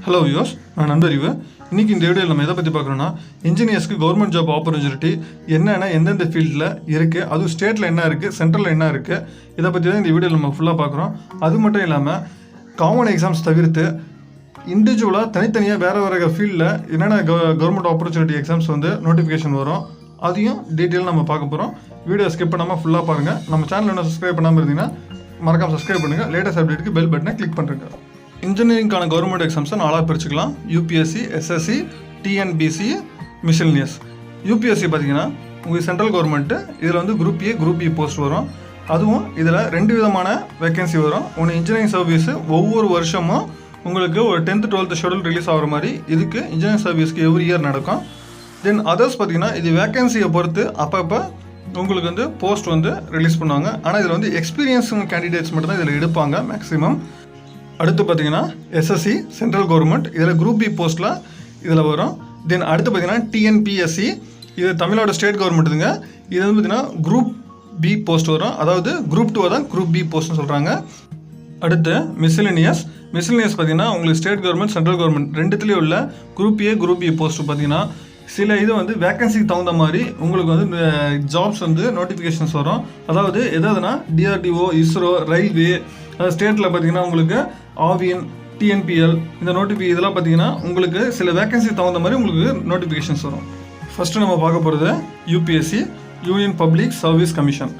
Hello viewers, நான் நண்பர் இவ. இன்றைக்கி இந்த வீடியோவில் நம்ம எதை பற்றி பார்க்குறோன்னா, இன்ஜினியர்ஸ்க்கு கவர்மெண்ட் ஜாப் ஆப்பர்ச்சுனிட்டி என்னென்ன எந்தெந்த ஃபீல்டில் இருக்குது, அதுவும் ஸ்டேட்டில் என்ன இருக்குது, சென்ட்ரலில் என்ன இருக்குது, இதை பற்றி தான் இந்த வீடியோவில் நம்ம ஃபுல்லாக பார்க்குறோம். அது மட்டும் இல்லாமல் காமன் எக்ஸாம்ஸ் தவிர்த்து இண்டிவிஜுவலாக தனித்தனியாக வேறு ஃபீல்டில் என்னென்ன கவர்மெண்ட் ஆப்பர்ச்சுனிட்டி எக்ஸாம்ஸ் நோட்டிஃபிகேஷன் வரும், அதையும் டீட்டெயில் நம்ம பார்க்க போகிறோம். வீடியோ ஸ்கிப் பண்ணாமல் ஃபுல்லாக பாருங்கள். நம்ம சேனல் என்ன சப்ஸ்கிரைப் பண்ணாமல் இருந்தீங்கன்னா மறக்காமல் சப்ஸ்கிரைப் பண்ணுங்கள். லேட்டஸ்ட் அப்டேட்டுக்கு பெல் பட்டனை கிளிக் பண்ணுறேங்க. இன்ஜினியரிங்கான கவர்மெண்ட் எக்ஸாம்ஸை 4 பிரிச்சுக்கலாம். UPSC, SSC, TNPC, miscellaneous. UPSC பார்த்தீங்கன்னா உங்களுக்கு சென்ட்ரல் கவர்மெண்ட்டு, இதில் group A, group B post வரும். அதுவும் இதில் 2 விதமான வேக்கன்சி வரும். ஒன்று இன்ஜினியரிங் சர்வீஸு ஒவ்வொரு வருஷமும் உங்களுக்கு ஒரு 10th 12th ஷெடியூல் ரிலீஸ் ஆகிற மாதிரி இதுக்கு இன்ஜினியரிங் சர்வீஸ்க்கு எவ்ரி இயர் நடக்கும். தென் அதர்ஸ் பார்த்தீங்கன்னா இது வேக்கன்சியை பொறுத்து அப்பப்போ உங்களுக்கு போஸ்ட் ரிலீஸ் பண்ணுவாங்க. ஆனால் இதில் எக்ஸ்பீரியன்ஸ் கேண்டிடேட்ஸ் மட்டும் தான் இதில் எடுப்பாங்க மேக்ஸிமம். அடுத்து பார்த்தீங்கன்னா எஸ்எஸ்சி சென்ட்ரல் கவர்மெண்ட், இதில் குரூப் பி போஸ்ட்டில் இதில் வரும். தென் அடுத்து பார்த்தீங்கன்னா டிஎன்பிஎஸ்சி, இது தமிழ்நாடு ஸ்டேட் கவர்மெண்ட்டுங்க. இது பார்த்தீங்கன்னா குரூப் பி போஸ்ட் வரும். அதாவது குரூப் 2 தான் குரூப் பி போஸ்ட்னு சொல்கிறாங்க. அடுத்து மிஸ்லினியஸ் பார்த்தீங்கன்னா உங்களுக்கு ஸ்டேட் கவர்மெண்ட், சென்ட்ரல் கவர்மெண்ட் ரெண்டுத்துலேயும் உள்ள group A, group B post பார்த்தீங்கன்னா சில இது வேக்கன்சிக்கு தகுந்த மாதிரி உங்களுக்கு ஜாப்ஸ் நோட்டிஃபிகேஷன்ஸ் வரும். அதாவது எதாவதுன்னா டிஆர்டிஓ, இஸ்ரோ, ரயில்வே, ஸ்டேட்டில் பார்த்தீங்கன்னா உங்களுக்கு ஆவியன், டிஎன்பிஎல், இந்த இதெல்லாம் பார்த்தீங்கன்னா உங்களுக்கு சில வேக்கன்சி தகுந்த மாதிரி உங்களுக்கு நோட்டிஃபிகேஷன்ஸ் வரும். ஃபஸ்ட்டு நம்ம பார்க்க போகிறது UPSC, union public service commission.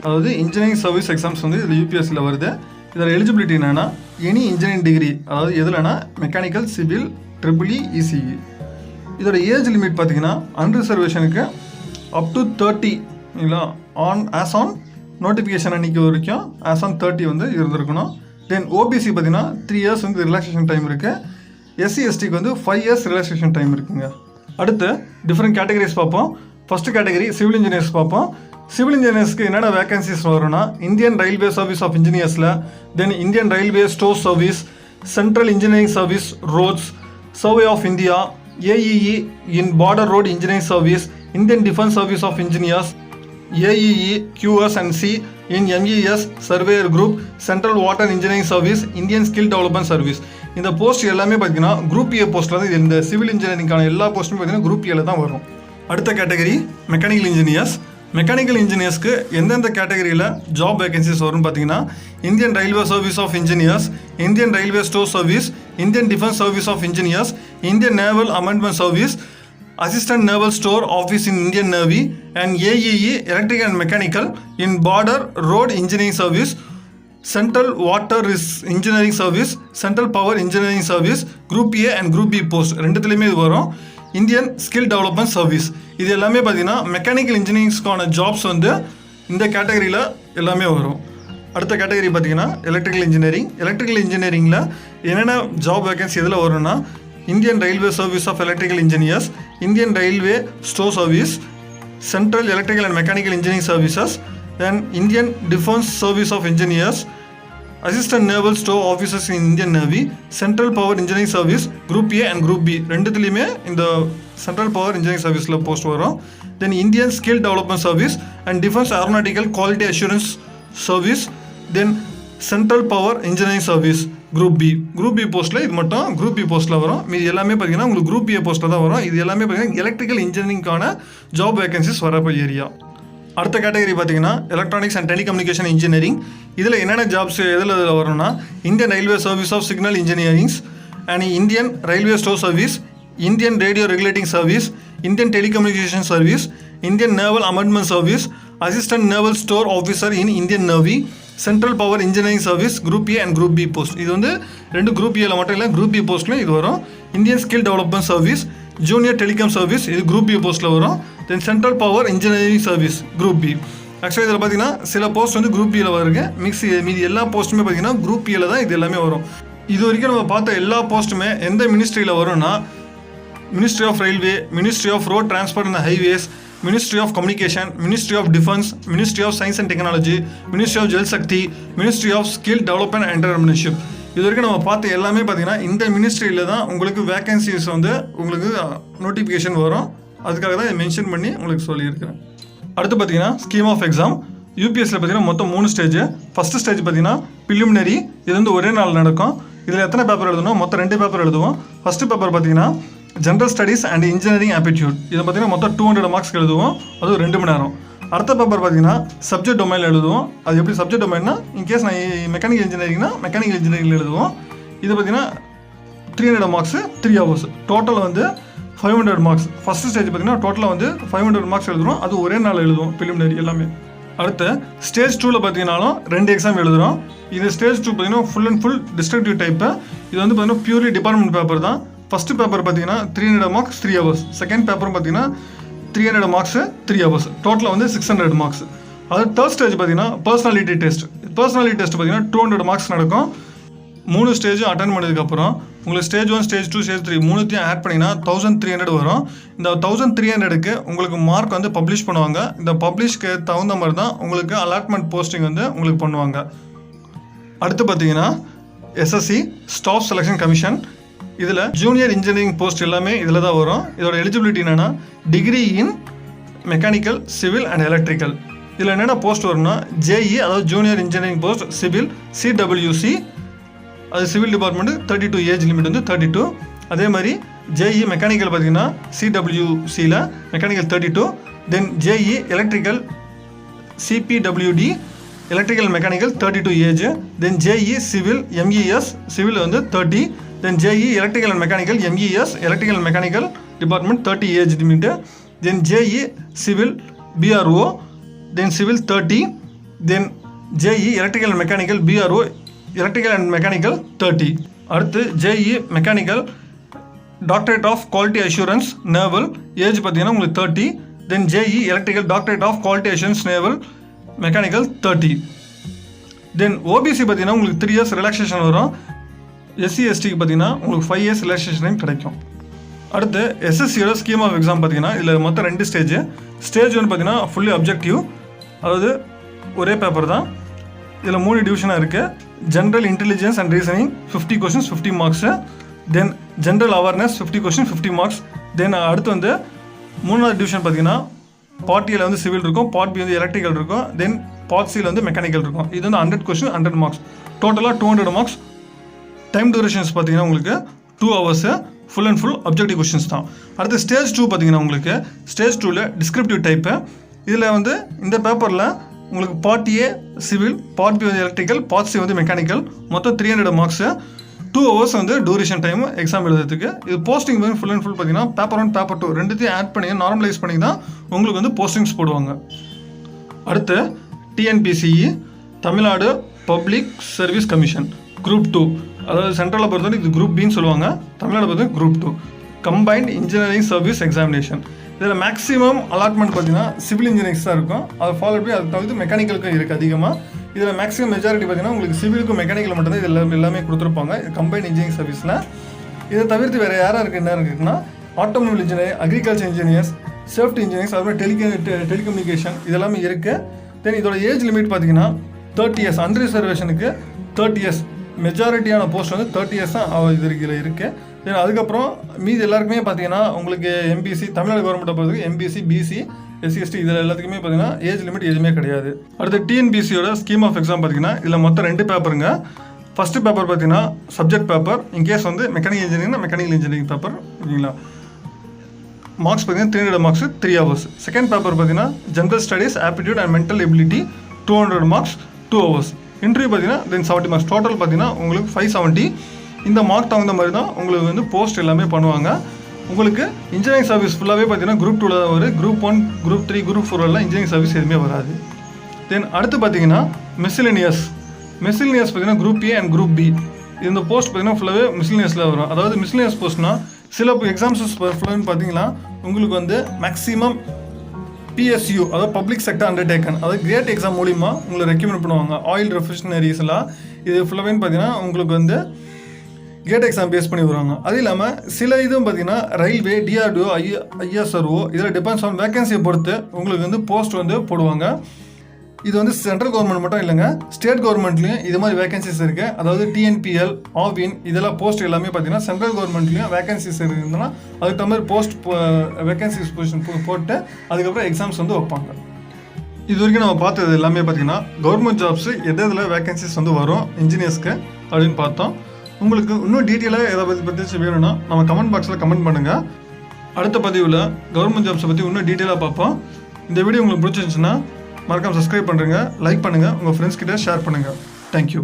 அதாவது இன்ஜினியரிங் சர்வீஸ் எக்ஸாம்ஸ் இதில் யூபிஎஸ்சியில் வருது. இதில் எலிஜிபிலிட்டி என்னென்னா எனி இன்ஜினியரிங் டிகிரி, அதாவது எதுலனா mechanical, civil, triple E, ECE. இதோட ஏஜ் லிமிட் பார்த்தீங்கன்னா அன்ரிசர்வேஷனுக்கு up to 30 as on notification அன்றைக்கி வரைக்கும் ஆஸ் ஆன் 30 இருந்திருக்கணும். தென் ஓபிசி பார்த்தீங்கன்னா 3 இயர்ஸ் ரிலாக்ஸேஷன் டைம் இருக்குது. எஸ்சி எஸ்டிக்கு 5 இயர்ஸ் ரிலாக்ஸேஷன் டைம் இருக்குங்க. அடுத்து டிஃப்ரெண்ட் கேட்டகரிஸ் பார்ப்போம். ஃபஸ்ட்டு கேட்டகரி சிவில் இன்ஜினியர்ஸ் பார்ப்போம். சிவில் இன்ஜினியர்ஸ்க்கு என்னென்ன வேகன்சிஸ் வரும்னா இந்தியன் ரயில்வே சர்வீஸ் ஆஃப் இன்ஜினியர்ஸில், then Indian railway store service, central engineering service roads, survey of India, AEE in border road engineering service, Indian defence service of engineers, AEE QS&C in MES surveyor group, central water engineering service, Indian skill development service. இந்த post எல்லாமே பார்த்தீங்கன்னா group ஏ போஸ்ட்டில் தான். இந்த civil இன்ஜினியரிங்கான எல்லா போஸ்ட்டுமே பார்த்தீங்கன்னா group ஏல தான் வரும். அடுத்த கேட்டகரி மெக்கானிக்கல் இன்ஜினியர்ஸ். மெக்கானிக்கல் இன்ஜினியர்ஸ்க்கு எந்தெந்த கேட்டகரியில் ஜாப் வேகன்சிஸ் வரும்னு பார்த்தீங்கன்னா Indian railway service of engineers, Indian railway store service, Indian defence service of engineers, Indian naval amendment service, Assistant Naval Store Office in Indian Navy, and AEE Electrical and Mechanical in Border Road Engineering Service, Central Water Engineering Service, Central Power Engineering Service, Group A and Group B post ரெண்டுத்துலேயுமே இது வரும். Indian skill development service, இது எல்லாமே பார்த்தீங்கன்னா mechanical இன்ஜினியரிங்ஸ்க்கான jobs இந்த கேட்டகரியில் எல்லாமே வரும். அடுத்த கேட்டகரி பார்த்தீங்கன்னா எலக்ட்ரிக்கல் இன்ஜினியரிங். எலக்ட்ரிக்கல் இன்ஜினியரிங்கில் என்னென்ன ஜாப் வேகன்சி எதில் வரும்னா Indian railway service of electrical engineers, Indian railway store service, central electrical and mechanical engineering services, then Indian defence service of engineers, assistant naval store officers in Indian navy, central power engineering service, group A and group B ரெண்டுத்துலேயுமே இந்த central power engineering சர்வீஸில் post வரும். Then Indian skill development service and defence aeronautical quality assurance service, then central power engineering service group B போஸ்ட்டில் இது மட்டும் group B போஸ்ட்டில் வரும். மீது எல்லாமே பார்த்தீங்கன்னா உங்களுக்கு குரூப் ஏ போஸ்ட்டில் தான் வரும். இது எல்லாமே பார்த்தீங்கன்னா எலக்ட்ரிக்கல் இன்ஜினியரிங்கான ஜாப் வேகன்சிஸ் வர ஏரியா. அடுத்த கேட்டகரி பார்த்தீங்கன்னா எலக்ட்ரானிக்ஸ் அண்ட் டெலிகம்யூனிகேஷன் இன்ஜினியரிங். இதில் என்னென்ன ஜாப்ஸ் எதில் வரும்னா Indian railway service of signal engineerings and Indian railway store service, Indian radio regulating service, Indian telecommunication service, Indian naval amendment service, assistant naval store officer in Indian navy, central power engineering service group A and group B post. இது 2 group ஏல மட்டும் இல்லை, group B போஸ்ட்லையும் இது வரும். Indian skill development service, junior telecom service, இது group B போஸ்ட்டில் வரும். Then central power engineering service group B. ஆக்சுவலாக இதில் பார்த்தீங்கன்னா சில போஸ்ட் குரூப் பியில் வருங்க. மீதி எல்லா போஸ்ட்டுமே பார்த்தீங்கன்னா குரூப் பியில் தான் இது எல்லாமே வரும். இது வரைக்கும் நம்ம பார்த்த எல்லா போஸ்ட்டுமே எந்த மினிஸ்ட்ரியில் வரும்னா ministry of railway, ministry of road transport and highways, Ministry of Communication, Ministry of Defense, Ministry of Science and Technology, Ministry of Jal Shakti, Ministry of Skill Development and Entrepreneurship. இது வரைக்கும் நம்ம பார்த்த எல்லாமே பார்த்தீங்கன்னா இந்த மினிஸ்ட்ரியில் தான் உங்களுக்கு வேகன்சிஸ் உங்களுக்கு நோட்டிஃபிகேஷன் வரும். அதுக்காக தான் மென்ஷன் பண்ணி உங்களுக்கு சொல்லியிருக்கிறேன். அடுத்து பார்த்தீங்கன்னா ஸ்கீம் ஆஃப் எக்ஸாம். யூபிஎஸ்சியில் பார்த்தீங்கன்னா மொத்தம் 3 ஸ்டேஜ். ஃபஸ்ட்டு ஸ்டேஜ் பார்த்தீங்கன்னா ப்ரிலிமினரி, இது ஒரே நாள் நடக்கும். இதில் எத்தனை பேப்பர் எழுதணும்? மொத்தம் 2 பேப்பர் எழுதுவோம். ஃபஸ்ட்டு பேப்பர் பார்த்தீங்கன்னா general studies and engineering aptitude. இதை பார்த்தீங்கன்னா மொத்தம் 200 மார்க்ஸ்க்கு எழுதுவோம். அது 2 மணி நேரம். அடுத்த பேப்பர் பார்த்தீங்கன்னா சப்ஜெக்ட் டொமைனில் எழுதுவோம். அது எப்படி சப்ஜெக்ட் டொமைன்னா, இன்கேஸ் நான் மெக்கானிக்கல் இன்ஜினியரிங்னா மெக்கானிக்கல் இன்ஜினியரிங்கில் எழுதுவோம். இது பார்த்தீங்கன்னா 300 மார்க்ஸ் 3 ஹவர்ஸ். டோட்டல் வந்து 500 மார்க்ஸ். ஃபஸ்ட்டு ஸ்டேஜ் பார்த்தீங்கன்னா டோட்டலாக வந்து 500 மார்க்ஸ் எழுதுறோம். அது ஒரே நாள் எழுதுவோம் ப்ரிலிமினரி எல்லாமே. அடுத்து ஸ்டேஜ் 2ல் பார்த்தீங்கன்னாலும் 2 எக்ஸாம் எழுதுகிறோம். இது ஸ்டேஜ் 2 பார்த்தீங்கன்னா full and full destructive type. இது வந்து பார்த்தீங்கன்னா பியூர்லி டிபார்ட்மெண்ட் பேப்பர் தான். ஃபஸ்ட்டு பேப்பர் பார்த்தீங்கன்னா 300 மார்க்ஸ் 3 ஹவர்ஸ். செகண்ட் பேப்பரும் பார்த்தீங்கன்னா 300 மார்க்ஸ் 3 ஹவர்ஸ். டோட்டலாக வந்து 600 மார்க்ஸ். அது தேர்ட் ஸ்டேஜ் பார்த்தீங்கன்னா பர்சனாலிட்டி டெஸ்ட். பர்சனாலிட்டி டெஸ்ட் பார்த்தீங்கன்னா 200 மார்க்ஸ் நடக்கும். 3 ஸ்டேஜும் அட்டன் பண்ணதுக்கப்புறம் உங்களுக்கு ஸ்டேஜ் 1, ஸ்டேஜ் 2, ஸ்டேஜ் 3 மூணுத்தையும் ஆட் பண்ணிங்கன்னா 1300 வரும். இந்த 1300க்கு உங்களுக்கு மார்க் வந்து பப்ளிஷ் பண்ணுவாங்க. இந்த பப்ளிஷ்க்கு தகுந்த மாதிரி தான் உங்களுக்கு அலாட்மெண்ட் போஸ்டிங் வந்து உங்களுக்கு பண்ணுவாங்க. அடுத்து பார்த்தீங்கன்னா எஸ்எஸ்சி ஸ்டாஃப் செலெக்ஷன் கமிஷன். இதில் ஜூனியர் இன்ஜினியரிங் போஸ்ட் எல்லாமே இதில் தான் வரும். இதோட எலிஜிபிலிட்டி என்னென்னா degree in mechanical, civil and electrical. இதில் என்னென்ன போஸ்ட் வரும்னா ஜேஇ, அதாவது junior engineering post, civil, CWC, அது சிவில் டிபார்ட்மெண்ட் 32 ஏஜ் லிமிட் வந்து 32. அதே மாதிரி ஜேஇ மெக்கானிக்கல் பார்த்தீங்கன்னா சிடபிள்யூசியில் mechanical 32. Then JE electrical CPWD electrical mechanical 32 age. Then JE civil MES civil வந்து 30. Then JE electrical and mechanical MES electrical mechanical department 30 age limit. Then JE civil BRO then civil 30. Then JE electrical and mechanical BRO electrical and mechanical 30. அடுத்து JE mechanical doctorate of quality assurance naval age பார்த்தீங்கன்னா உங்களுக்கு 30. Then JE electrical doctorate of quality assurance naval mechanical 30. Then OBC பார்த்தீங்கன்னா உங்களுக்கு 3 years relaxation வரும். SC எஸ்டிக்கு பார்த்தீங்கன்னா உங்களுக்கு 5 years relaxation time கிடைக்கும். அடுத்து எஸ்எஸ்சியோட ஸ்கீம் ஆஃப் எக்ஸாம் பார்த்தீங்கன்னா இதில் மொத்தம் 2 ஸ்டேஜ். ஸ்டேஜ் 1 பார்த்தீங்கன்னா ஃபுல்லி அப்ஜெக்டிவ், அதாவது ஒரே பேப்பர் தான். இதில் 3 டிவிஷனாக இருக்குது. General intelligence and reasoning 50 questions 50 marks. Then general awareness 50 question 50 marks. Then அடுத்து வந்து 3வது டிவிஷன் பார்த்தீங்கன்னா பார்ட் ஏல வந்து சிவில் இருக்கும், பார்ட் பி வந்து எலக்ட்ரிக்கல் இருக்கும், தென் பார்ட் சியில் வந்து மெக்கானிக்கல் இருக்கும். இது வந்து 100 கொஸ்டின் 100 மார்க்ஸ். டோட்டலாக 200 மார்க்ஸ். டைம் டியூரேஷன்ஸ் பார்த்தீங்கன்னா உங்களுக்கு 2 hours. Full and full objective questions தான். அடுத்து ஸ்டேஜ் 2 பார்த்தீங்கன்னா உங்களுக்கு ஸ்டேஜ் 2ல் டிஸ்கிரிப்டிவ் டைப்பு. இதில் வந்து இந்த பேப்பரில் உங்களுக்கு part A civil, part B வந்து எலக்ட்ரிக்கல், பார்ட் சி வந்து மெக்கானிக்கல். மொத்தம் 300 மார்க்ஸு. 2 ஹவர்ஸ் வந்து டூரேஷன் டைம் எக்ஸாம் எழுதுறதுக்கு. இது போஸ்டிங் வந்து ஃபுல் அண்ட் ஃபுல் பார்த்தீங்கன்னா பேப்பர் 1 பேப்பர் 2 ரெண்டுத்தையும் ஆட் பண்ணி நார்மலைஸ் பண்ணி தான் உங்களுக்கு வந்து போஸ்டிங்ஸ் போடுவாங்க. அடுத்து TNPSC Tamil Nadu public service commission group 2, அதாவது சென்ட்ரலில் பொறுத்தவரை இது குரூப் பின்னு சொல்லுவாங்க, தமிழ்நாடு பொறுத்தவரை group 2 combined engineering service examination. இதில் மேக்ஸிமம் அலாட்மெண்ட் பார்த்தீங்கன்னா சிவில் இன்ஜினியரிங்ஸ் தான் இருக்கும். அது ஃபாலோ பண்ணி அது தவிர்த்து மெக்கானிக்கலுக்கும் இருக்குது அதிகமாக. இதில் மேக்ஸிமம் மெஜாரிட்டி பார்த்தீங்கன்னா உங்களுக்கு சிவிலுக்கும் மெக்கானிக்கல் மட்டும்தான் இது எல்லாமே கொடுத்துருப்பாங்க கம்பைன்ட் இன்ஜினியரிங் சர்வீஸில். இதை தவிர்த்து வேறு யாராக இருக்குது என்ன இருக்குன்னா automobile engineer, agriculture engineers, safety engineers, அதுமாதிரி டெலிகம்யூனிகேஷன் இதெல்லாமே இருக்குது. தென் இதோட ஏஜ் லிமிட் பார்த்தீங்கன்னா 30 இயர்ஸ். அண்டர் ரிசர்வேஷனுக்கு 30 இயர்ஸ். மெஜாரிட்டியான போஸ்ட் வந்து 30 இயர்ஸ் தான் இதில் இருக்குது. தென் அதுக்கப்புறம் மீது எல்லாருக்குமே பார்த்தீங்கன்னா உங்களுக்கு எம்பிசி, தமிழ்நாடு கவர்மெண்ட்டை பொறுத்தவரைக்கும் எம்பிசி, பிசி, எஸ்சி, எஸ்டி இதில் எல்லாத்துக்குமே பார்த்தீங்கன்னா ஏஜ் லிமிட் எதுவுமே கிடையாது. அடுத்து டிஎன்பிசியோட ஸ்கீம் ஆஃப் எக்ஸாம் பார்த்தீங்கன்னா இதில் மொத்தம் 2 பேப்பருங்க. ஃபஸ்ட்டு பேப்பர் பார்த்தீங்கன்னா சப்ஜெக்ட் பேப்பர். இன்கேஸ் வந்து மெக்கானிக்கல் இன்ஜினியரிங்னா மெக்கானிக்கல் இன்ஜினியரிங் பேப்பர், ஓகேங்களா. மார்க்ஸ் பார்த்தீங்கன்னா 300 மார்க்ஸ் 3 ஹவர்ஸ். செகண்ட் பேப்பர் பார்த்தீங்கன்னா general studies aptitude and mental ability 200 marks 2 hours. Interview பார்த்தீங்கன்னா தென் 70 மார்க்ஸ். டோட்டல் பார்த்தீங்கன்னா உங்களுக்கு 570. இந்த மார்க் தகுந்த மாதிரி தான் உங்களுக்கு வந்து போஸ்ட் எல்லாமே பண்ணுவாங்க. உங்களுக்கு இன்ஜினியரிங் சர்வீஸ் ஃபுல்லாகவே பார்த்தீங்கன்னா குரூப் 2ல் தான் வரும். குரூப் 1, குரூப் 3, குரூப் 4எல்லாம் இன்ஜினியரிங் சர்வீஸ் எதுவுமே வராது. தென் அடுத்து பார்த்தீங்கன்னா மிஸ்லினியஸ் பார்த்தீங்கன்னா group A and group B. இந்த போஸ்ட் பார்த்தீங்கன்னா ஃபுல்லாகவே மிஸ்லினியஸில் வரும். அதாவது மிஸ்லினியஸ் போஸ்ட்னா சில எக்ஸாம்ஸ் ஃபுல்லாக பார்த்தீங்கன்னா உங்களுக்கு வந்து மேக்ஸிமம் பிஎஸ்யூ, அதாவது பப்ளிக் செக்டர் அண்டர்டேக்கன், அதாவது கிரேட் எக்ஸாம் மூலிமா உங்களை ரெக்கமெண்ட் பண்ணுவாங்க. ஆயில் ரெஃபினரிஸ்லாம் இது ஃபுல்லாகவே பார்த்தீங்கன்னா உங்களுக்கு வந்து கேட் எக்ஸாம் பேஸ் பண்ணி வருவாங்க. அது இல்லாமல் சில இதுவும் பார்த்தீங்கன்னா ரயில்வே, டிஆர்டிஓ, ஐஎஸ்ஆர்ஓ இதில் டிபெண்ட்ஸ் ஆன் வேகன்சியை பொறுத்து உங்களுக்கு வந்து போஸ்ட் வந்து போடுவாங்க. இது வந்து சென்ட்ரல் கவர்மெண்ட் மட்டும் இல்லைங்க, ஸ்டேட் கவர்மெண்ட்லேயும் இது மாதிரி வேகன்சிஸ் இருக்குது. அதாவது டிஎன்பிஎல், ஆவின் இதெல்லாம் போஸ்ட் எல்லாமே பார்த்தீங்கன்னா சென்ட்ரல் கவர்மெண்ட்லேயும் வேகன்சிஸ் இருக்குதுன்னா அதுக்கு தகுந்த மாதிரி போஸ்ட் வேகன்சிஸ் பொசிஷன் போட்டு அதுக்கப்புறம் எக்ஸாம்ஸ் வந்து வைப்பாங்க. இது வரைக்கும் நம்ம பார்த்தது எல்லாமே பார்த்தீங்கன்னா கவர்மெண்ட் ஜாப்ஸ் எதில் வேகன்சிஸ் வந்து வரும் இன்ஜினியர்ஸ்க்கு அப்படின்னு பார்த்தோம். உங்களுக்கு இன்னும் டீட்டெயிலாக எதை பற்றி வேணும்னா நம்ம கமெண்ட் பாக்ஸில் கமெண்ட் பண்ணுங்கள். அடுத்த பதிவில் கவர்மெண்ட் ஜாப்ஸை பற்றி இன்னும் டீட்டெயிலாக பார்ப்போம். இந்த வீடியோ உங்களுக்கு பிடிச்சிருந்துச்சுன்னா மறக்காமல் சப்ஸ்கிரைப் பண்ணுறேங்க, லைக் பண்ணுங்கள், உங்கள் ஃப்ரெண்ட்ஸ் கிட்ட ஷேர் பண்ணுங்கள். தேங்க்யூ.